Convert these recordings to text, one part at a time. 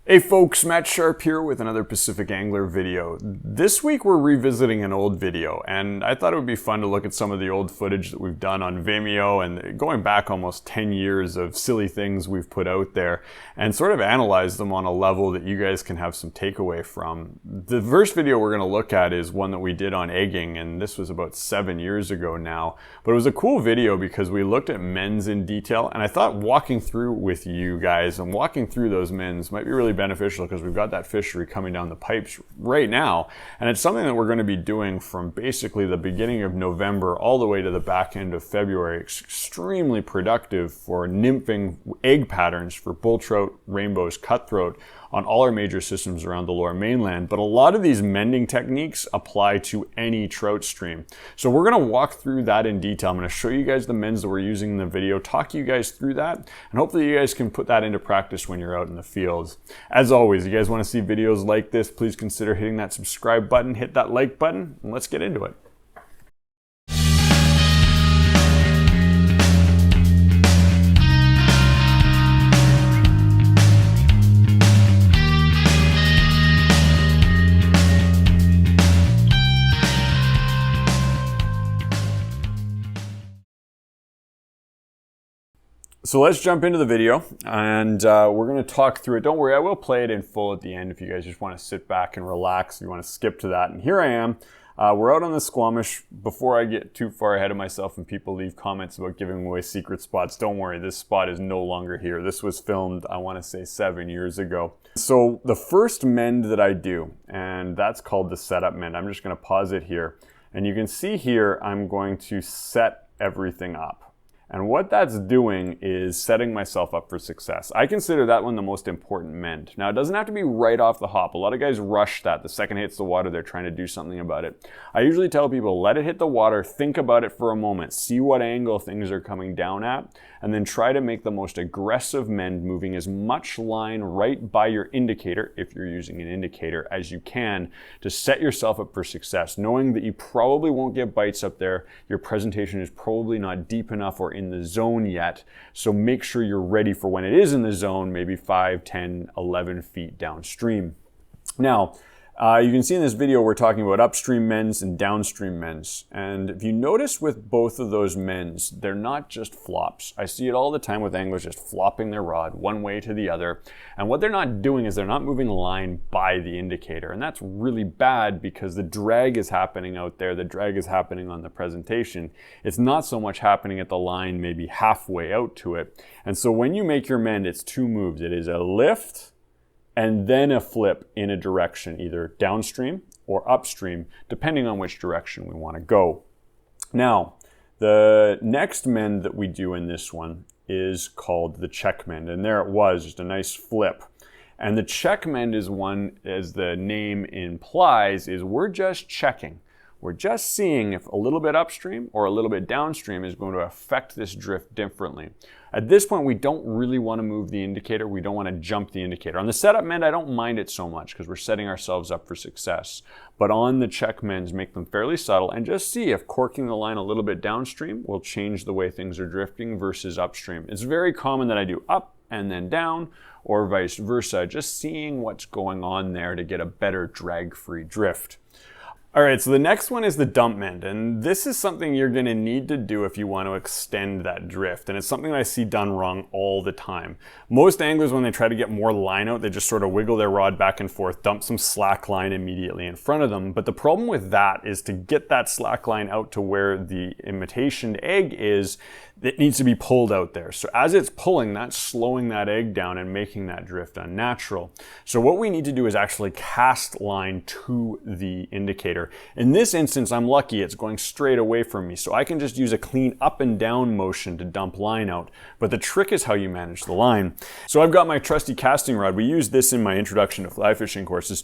Hey folks, Matt Sharp here with another Pacific Angler video. This week we're revisiting an old video, and I thought it would be fun to look at some of the old footage that we've done on Vimeo and going back almost 10 years of silly things we've put out there and sort of analyze them on a level that you guys can have some takeaway from. The first video we're going to look at is one that we did on egging, and this was about 7 years ago now. But it was a cool video because we looked at mends in detail, and I thought walking through with you guys and walking through those mends might be really beneficial because we've got that fishery coming down the pipes right now, and it's something that we're going to be doing from basically the beginning of November all the way to the back end of February. It's extremely productive for nymphing egg patterns for bulltrout, rainbows, cutthroat on all our major systems around the lower mainland. But a lot of these mending techniques apply to any trout stream. So we're going to walk through that in detail. I'm going to show you guys the mends that we're using in the video, talk you guys through that, and hopefully you guys can put that into practice when you're out in the fields. As always, you guys want to see videos like this, please consider hitting that subscribe button, hit that like button, and let's get into it. So let's jump into the video, and we're going to talk through it. Don't worry, I will play it in full at the end if you guys just want to sit back and relax, if you want to skip to that. And here I am. We're out on the Squamish. Before I get too far ahead of myself and people leave comments about giving away secret spots, don't worry, this spot is no longer here. This was filmed, I want to say, 7 years ago. So the first mend that I do, and that's called the setup mend. I'm just going to pause it here. And you can see here, I'm going to set everything up. And what that's doing is setting myself up for success. I consider that one the most important mend. Now, it doesn't have to be right off the hop. A lot of guys rush that. The second it hits the water, they're trying to do something about it. I usually tell people, let it hit the water, think about it for a moment, see what angle things are coming down at, and then try to make the most aggressive mend, moving as much line right by your indicator, if you're using an indicator, as you can to set yourself up for success, knowing that you probably won't get bites up there. Your presentation is probably not deep enough or in the zone yet, so make sure you're ready for when it is in the zone, maybe 5, 10, 11 feet downstream. Now, you can see in this video we're talking about upstream mends and downstream mends. And if you notice with both of those mends, they're not just flops. I see it all the time with anglers just flopping their rod one way to the other. And what they're not doing is they're not moving the line by the indicator. And that's really bad because the drag is happening out there. The drag is happening on the presentation. It's not so much happening at the line, maybe halfway out to it. And so when you make your mend, it's two moves. It is a lift and then a flip in a direction, either downstream or upstream, depending on which direction we want to go. Now, the next mend that we do in this one is called the check mend, and there it was, just a nice flip. And the check mend is one, as the name implies, is we're just checking. We're just seeing if a little bit upstream or a little bit downstream is going to affect this drift differently. At this point, we don't really want to move the indicator. We don't want to jump the indicator. On the setup mend, I don't mind it so much because we're setting ourselves up for success. But on the check mends, make them fairly subtle and just see if corking the line a little bit downstream will change the way things are drifting versus upstream. It's very common that I do up and then down or vice versa, just seeing what's going on there to get a better drag-free drift. All right, so the next one is the dump mend, and this is something you're going to need to do if you want to extend that drift, and it's something that I see done wrong all the time. Most anglers, when they try to get more line out, they just sort of wiggle their rod back and forth, dump some slack line immediately in front of them, but the problem with that is to get that slack line out to where the imitation egg is, it needs to be pulled out there. So as it's pulling, that's slowing that egg down and making that drift unnatural. So what we need to do is actually cast line to the indicator. In this instance, I'm lucky it's going straight away from me, so I can just use a clean up and down motion to dump line out. But the trick is how you manage the line. So I've got my trusty casting rod. We use this in my introduction to fly fishing courses.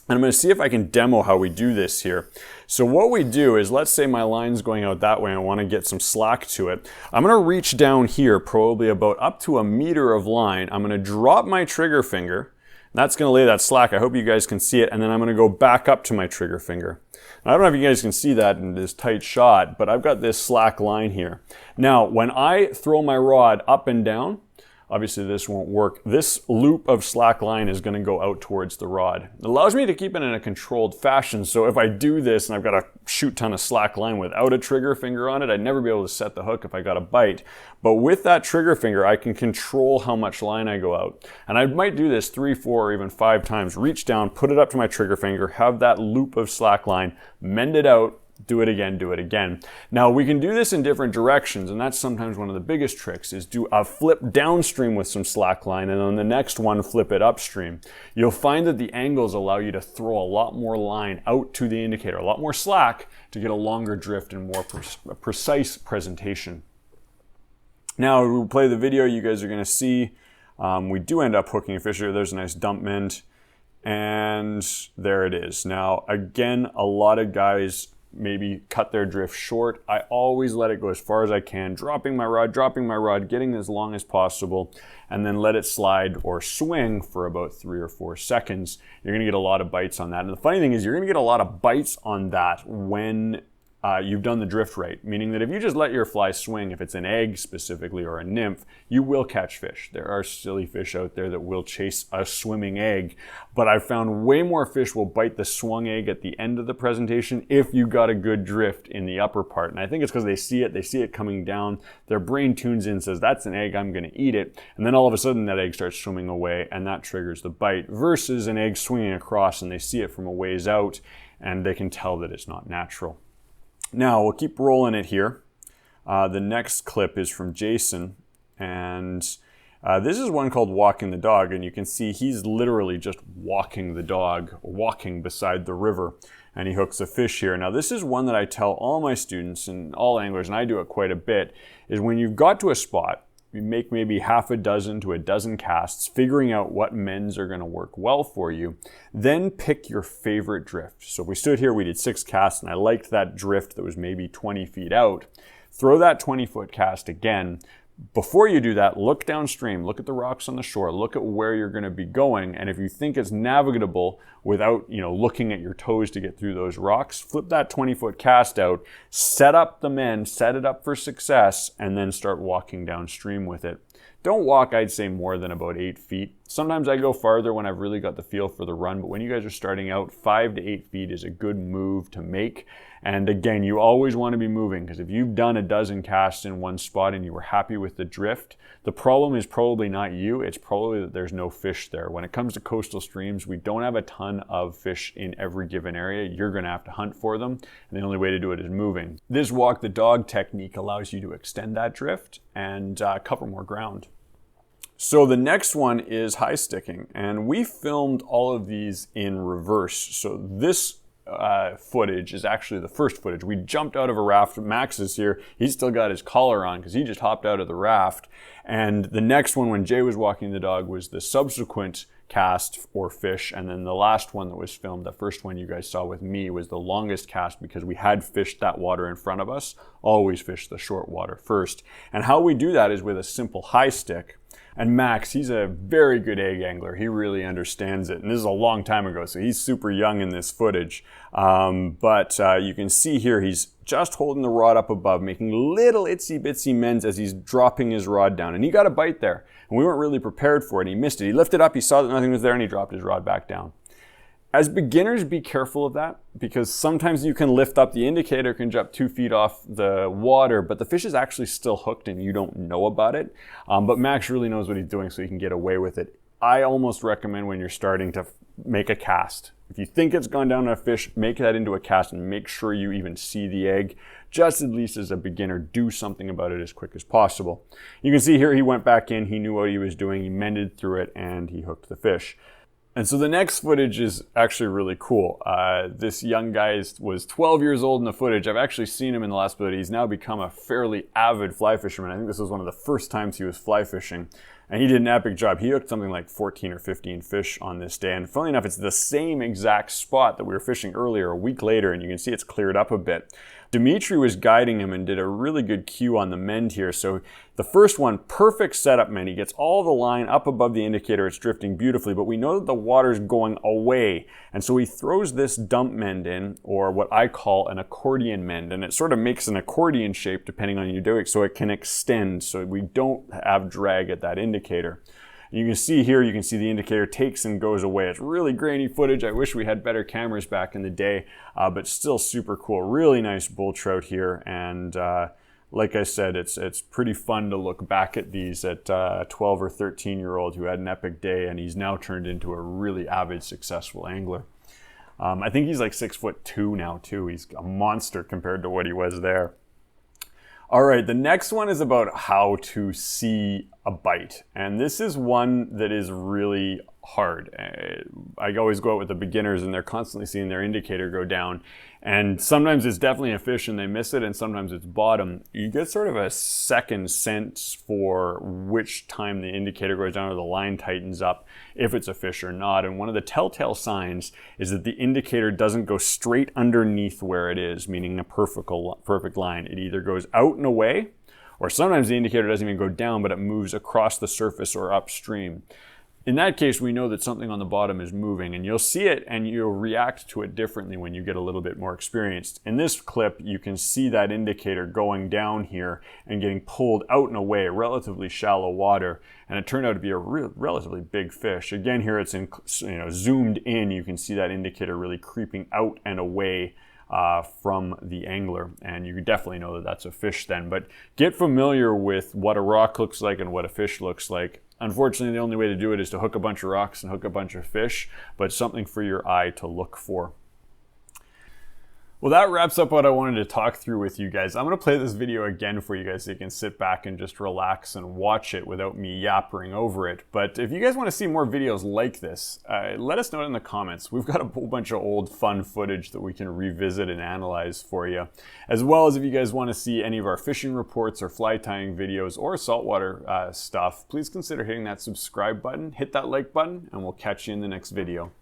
And I'm going to see if I can demo how we do this here. So what we do is, let's say my line's going out that way and I want to get some slack to it. I'm going to reach down here, probably about up to a meter of line. I'm going to drop my trigger finger. That's going to lay that slack. I hope you guys can see it. And then I'm going to go back up to my trigger finger. Now, I don't know if you guys can see that in this tight shot, but I've got this slack line here. Now, when I throw my rod up and down, Obviously this won't work. This loop of slack line is going to go out towards the rod. It allows me to keep it in a controlled fashion, so if I do this and I've got a shoot ton of slack line without a trigger finger on it, I'd never be able to set the hook if I got a bite. But with that trigger finger, I can control how much line I go out. And I might do this 3, 4, or even 5 times. Reach down, put it up to my trigger finger, have that loop of slack line, mend it out, do it again, do it again. Now we can do this in different directions, and that's sometimes one of the biggest tricks, is do a flip downstream with some slack line, and then the next one flip it upstream. You'll find that the angles allow you to throw a lot more line out to the indicator, a lot more slack, to get a longer drift and more precise presentation. Now we play the video, you guys are going to see we do end up hooking a fish here. There's a nice dump mend, and there it is. Now again, a lot of guys maybe cut their drift short. I always let it go as far as I can, dropping my rod, getting as long as possible, and then let it slide or swing for about 3 or 4 seconds. You're gonna get a lot of bites on that. And the funny thing is, you're gonna get a lot of bites on that when you've done the drift right, meaning that if you just let your fly swing, if it's an egg specifically or a nymph, you will catch fish. There are silly fish out there that will chase a swimming egg, but I've found way more fish will bite the swung egg at the end of the presentation if you got a good drift in the upper part. And I think it's because they see it coming down, their brain tunes in, says that's an egg, I'm gonna eat it, and then all of a sudden that egg starts swimming away and that triggers the bite, versus an egg swinging across and they see it from a ways out and they can tell that it's not natural. Now, we'll keep rolling it here. The next clip is from Jason, and this is one called Walking the Dog, and you can see he's literally just walking the dog, walking beside the river, and he hooks a fish here. Now, this is one that I tell all my students and all anglers, and I do it quite a bit, is when you've got to a spot, you make maybe half a dozen to a dozen casts, figuring out what mends are going to work well for you. Then pick your favorite drift. So if we stood here, we did 6 casts, and I liked that drift that was maybe 20 feet out. Throw that 20-foot cast again. Before you do that, look downstream, look at the rocks on the shore, look at where you're going to be going, and if you think it's navigable without, looking at your toes to get through those rocks, flip that 20-foot cast out, set up the mend, set it up for success, and then start walking downstream with it. Don't walk, I'd say, more than about 8 feet. Sometimes I go farther when I've really got the feel for the run, but when you guys are starting out, 5 to 8 feet is a good move to make. And again, you always want to be moving, because if you've done a dozen casts in one spot and you were happy with the drift, the problem is probably not you, it's probably that there's no fish there. When it comes to coastal streams, we don't have a ton of fish in every given area. You're going to have to hunt for them, and the only way to do it is moving. This walk the dog technique allows you to extend that drift and cover more ground. So the next one is high sticking, and we filmed all of these in reverse. So this footage is actually the first footage. We jumped out of a raft. Max is here. He's still got his collar on because he just hopped out of the raft. And the next one, when Jay was walking the dog, was the subsequent cast or fish. And then the last one that was filmed, the first one you guys saw with me, was the longest cast because we had fished that water in front of us. Always fish the short water first. And how we do that is with a simple high stick. And Max, he's a very good egg angler. He really understands it. And this is a long time ago, so he's super young in this footage. But you can see here, he's just holding the rod up above, making little itsy bitsy mends as he's dropping his rod down. And he got a bite there. And we weren't really prepared for it. He missed it. He lifted up, he saw that nothing was there, and he dropped his rod back down. As beginners, be careful of that, because sometimes you can lift up, the indicator can jump 2 feet off the water, but the fish is actually still hooked and you don't know about it. But Max really knows what he's doing, so he can get away with it. I almost recommend when you're starting to make a cast, if you think it's gone down to a fish, make that into a cast and make sure you even see the egg. Just at least as a beginner, do something about it as quick as possible. You can see here he went back in, he knew what he was doing, he mended through it, and he hooked the fish. And so the next footage is actually really cool. This young guy was 12 years old in the footage. I've actually seen him in the last footage. He's now become a fairly avid fly fisherman. I think this was one of the first times he was fly fishing. And he did an epic job. He hooked something like 14 or 15 fish on this day. And funnily enough, it's the same exact spot that we were fishing earlier, a week later, and you can see it's cleared up a bit. Dimitri was guiding him and did a really good cue on the mend here. So the first one, perfect setup mend. He gets all the line up above the indicator. It's drifting beautifully, but we know that the water's going away. And so he throws this dump mend in, or what I call an accordion mend. And it sort of makes an accordion shape depending on your doing, so it can extend so we don't have drag at that indicator. You can see here, you can see the indicator takes and goes away. It's really grainy footage. I wish we had better cameras back in the day, but still super cool. Really nice bull trout here. And like I said, it's pretty fun to look back at these at 12 or 13-year-old who had an epic day, and he's now turned into a really avid, successful angler. I think he's like 6'2" now too. He's a monster compared to what he was there. All right, the next one is about how to see a bite. And this is one that is really hard. I always go out with the beginners and they're constantly seeing their indicator go down. And sometimes it's definitely a fish and they miss it, and sometimes it's bottom. You get sort of a second sense for which time the indicator goes down or the line tightens up, if it's a fish or not. And one of the telltale signs is that the indicator doesn't go straight underneath where it is, meaning a perfect line. It either goes out and away, or sometimes the indicator doesn't even go down, but it moves across the surface or upstream. In that case, we know that something on the bottom is moving, and you'll see it and you'll react to it differently when you get a little bit more experienced. In this clip, you can see that indicator going down here and getting pulled out and away, relatively shallow water, and it turned out to be a relatively big fish. Again, here it's zoomed in. You can see that indicator really creeping out and away from the angler, and you definitely know that that's a fish then. But get familiar with what a rock looks like and what a fish looks like. Unfortunately, the only way to do it is to hook a bunch of rocks and hook a bunch of fish, but something for your eye to look for. Well, that wraps up what I wanted to talk through with you guys. I'm going to play this video again for you guys so you can sit back and just relax and watch it without me yappering over it. But if you guys want to see more videos like this, let us know in the comments. We've got a whole bunch of old fun footage that we can revisit and analyze for you. As well as if you guys want to see any of our fishing reports or fly tying videos or saltwater stuff, please consider hitting that subscribe button, hit that like button, and we'll catch you in the next video.